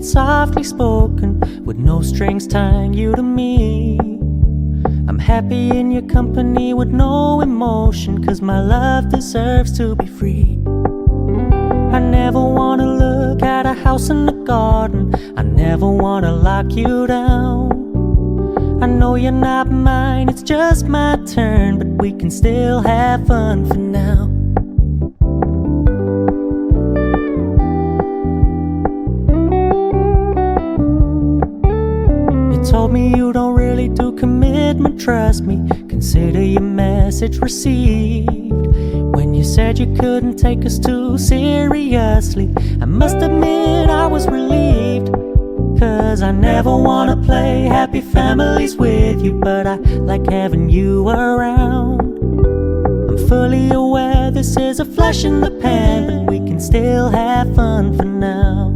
it softly spoken, with no strings tying you to me. I'm happy in your company with no emotion, 'cause my love deserves to be free. I never wanna look at a house in the garden, I never wanna lock you down. I know you're not mine, it's just my turn, but we can still have fun for now. You told me you don't really do commitment, trust me, consider your message received. When you said you couldn't take us too seriously, I must admit I was relieved. 'Cause I never wanna play happy families with you, but I like having you around. I'm fully aware this is a flash in the pan, but we can still have fun for now.